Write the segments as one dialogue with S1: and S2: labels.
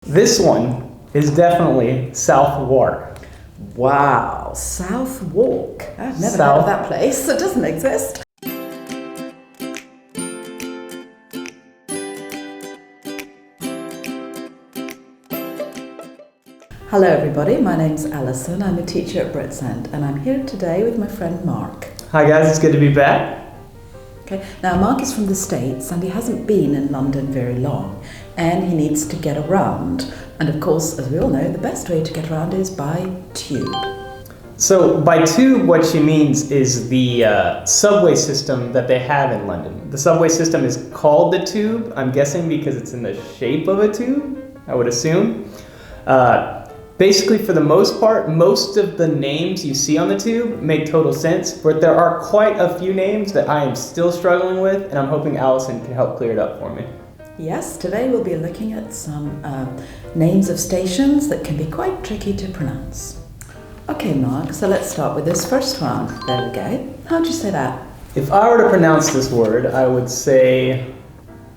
S1: This one is definitely Southwark.
S2: Wow, Southwark. I've never heard of that place. It doesn't exist. Hello everybody, my name's Alison. I'm a teacher at Britsent and I'm here today with my friend Mark.
S1: Hi guys, it's good to be back.
S2: Okay, now Mark is from the States and he hasn't been in London very long and he needs to get around. And of course, as we all know, the best way to get around is by tube.
S1: So by tube, what she means is the subway system that they have in London. The subway system is called the tube, I'm guessing because it's in the shape of a tube, I would assume. Basically, for the most part, most of the names you see on the tube make total sense, but there are quite a few names that I am still struggling with, and I'm hoping Alison can help clear it up for me.
S2: Yes, today we'll be looking at some names of stations that can be quite tricky to pronounce. Okay, Mark, so let's start with this first one. There we go. How do you say that?
S1: If I were to pronounce this word, I would say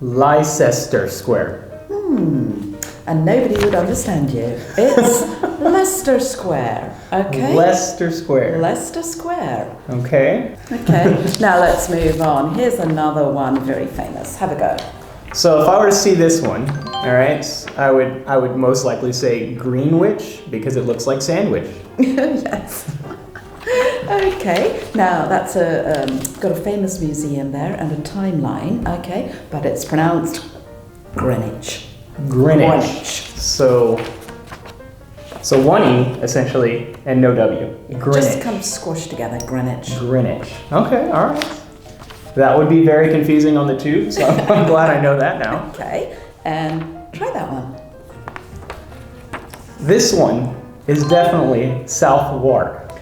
S1: Leicester Square.
S2: And nobody would understand you. It's Leicester Square, okay?
S1: Leicester Square.
S2: Leicester Square.
S1: Okay.
S2: Okay, now let's move on. Here's another one very famous. Have a go.
S1: So if I were to see this one, all right, I would most likely say Greenwich because it looks like sandwich.
S2: Yes. Okay, now that's got a famous museum there and a timeline, okay, but it's pronounced Greenwich.
S1: Greenwich. So one E essentially and no W. Greenwich.
S2: Just kind of squashed together, Greenwich.
S1: Greenwich. Okay, all right. That would be very confusing on the tube, so I'm glad I know that now.
S2: Okay, and try that one.
S1: This one is definitely Southwark.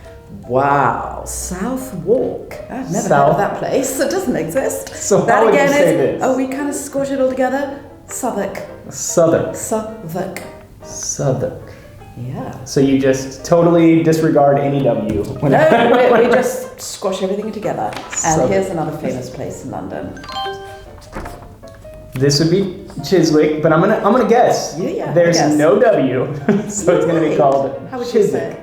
S2: Wow, Southwark. I've never heard of that place. It doesn't exist.
S1: So
S2: that
S1: how would
S2: again
S1: you say
S2: is,
S1: this?
S2: oh, we kind of squash it all together. Southwark.
S1: Southwark.
S2: Southwark.
S1: Southwark.
S2: Yeah.
S1: So you just totally disregard any W.
S2: No, we just squash everything together. And
S1: Southwark.
S2: here's another famous place in London.
S1: This would be Chiswick, but I'm gonna guess.
S2: Yeah,
S1: There's
S2: guess.
S1: no W, so it's gonna be called
S2: How would
S1: Chiswick.
S2: you say?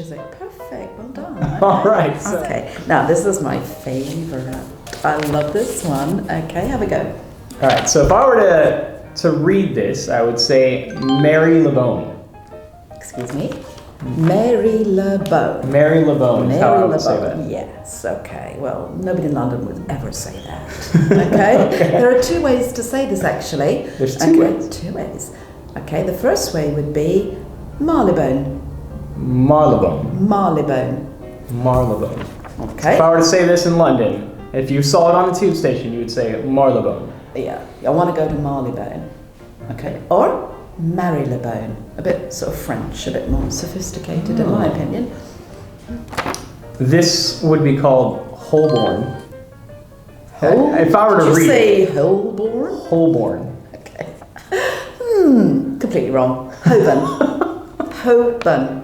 S2: Chiswick. Perfect. Well done. Okay.
S1: All right. So.
S2: Okay. Now this is my favorite. I love this one. Okay, have a go.
S1: All right. So if I were to read this, I would say Mary LeBone.
S2: Excuse me. Mary LeBone.
S1: Mary LeBone is how I would say
S2: LeBone.
S1: that.
S2: Yes. Okay. Well, nobody in London would ever say that. Okay. There are two ways to say this actually.
S1: There's two ways.
S2: Two ways. Okay. The first way would be Marylebone.
S1: Marylebone.
S2: Marylebone.
S1: Marylebone.
S2: Okay.
S1: If I were to say this in London, if you saw it on the tube station, you would say Marylebone.
S2: Yeah. I want to go to Marylebone. Okay. Or Marylebone. A bit sort of French, a bit more sophisticated in my opinion.
S1: This would be called Holborn. If I were to
S2: Did you
S1: read
S2: say
S1: it.
S2: Holborn?
S1: Holborn.
S2: Okay. Completely wrong. Holborn. Holborn.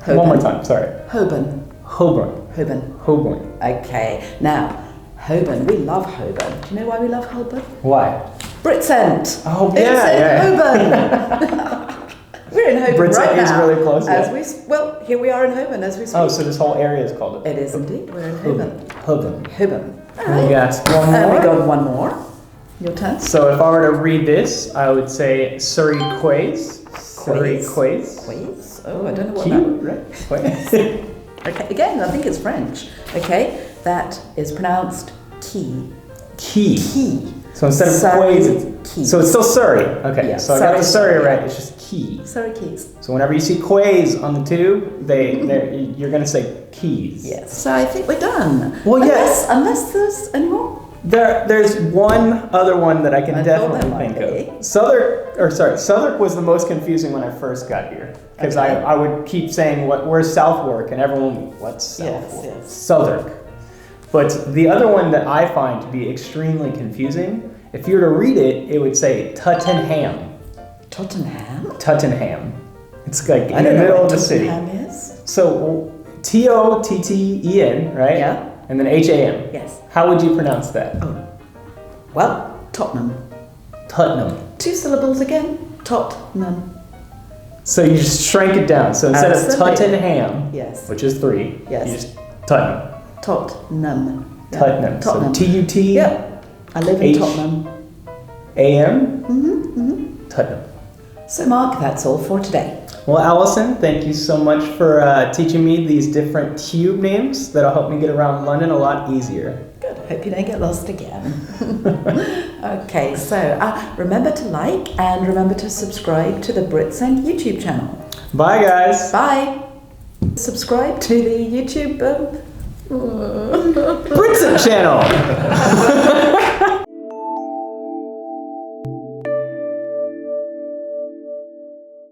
S1: One more time, sorry.
S2: Holborn.
S1: Holborn.
S2: Holborn.
S1: Holborn.
S2: Okay. Now, Holborn. We love Holborn. Do you know why we love Holborn?
S1: Why?
S2: Britsent.
S1: Oh,
S2: It's in Holborn. We're in Holborn
S1: Britsent
S2: right
S1: is
S2: now.
S1: really close,
S2: Well, here we are in Holborn as we speak.
S1: Oh, so this whole area is called
S2: It is indeed. We're in Holborn.
S1: Holborn.
S2: Holborn. All
S1: We
S2: right.
S1: got one
S2: And
S1: more.
S2: we got one more. Your turn.
S1: So if I were to read this, I would say Surrey Quays. Surrey Quays.
S2: Quays? Oh, I don't know what
S1: Cute, right? Quays.
S2: Okay, again, I think it's French. Okay, that is pronounced key.
S1: Key.
S2: Key.
S1: So instead of
S2: Surrey
S1: Quays, it's,
S2: Keys.
S1: so it's still Surrey. Okay,
S2: Yeah,
S1: so I got the
S2: Surrey,
S1: Surrey right.
S2: yeah.
S1: It's just Key.
S2: Surrey Keys.
S1: So whenever you see Quays on the tube, you're gonna say Keys.
S2: Yes. So I think we're done.
S1: Well, yes.
S2: Unless there's any more.
S1: There's one other one that I can
S2: I thought
S1: definitely
S2: there might
S1: think
S2: be.
S1: of. Southwark was the most confusing when I first got here because
S2: Okay.
S1: I would keep saying where's Southwark and everyone what's Southwark?
S2: Yes.
S1: Southwark. But the other one that I find to be extremely confusing, if you were to read it, it would say Tottenham.
S2: Tottenham?
S1: Tottenham. It's like
S2: I
S1: in the
S2: don't know
S1: middle
S2: what
S1: of the city.
S2: Tottenham is.
S1: So Totten, right?
S2: Yeah.
S1: And then HAM.
S2: Yes.
S1: How would you pronounce that?
S2: Well, Tottenham.
S1: Tottenham.
S2: 2 syllables again. Tottenham.
S1: So you just shrank it down. So instead
S2: Absolutely.
S1: of Tottenham,
S2: Yes.
S1: which is 3,
S2: Yes.
S1: you just Tottenham.
S2: Tottenham. Yeah.
S1: Tottenham.
S2: Tottenham.
S1: So T-U-T.
S2: Yep. I live in
S1: H-
S2: Tottenham.
S1: A-M?
S2: Mm-hmm.
S1: Tottenham.
S2: So Mark, that's all for today.
S1: Well, Allison, thank you so much for teaching me these different tube names that'll help me get around London a lot easier.
S2: Good. Hope you don't get lost again. Okay, so remember to like and remember to subscribe to the Britsend YouTube channel.
S1: Bye, guys.
S2: Bye. Subscribe to the YouTube
S1: Britsend channel.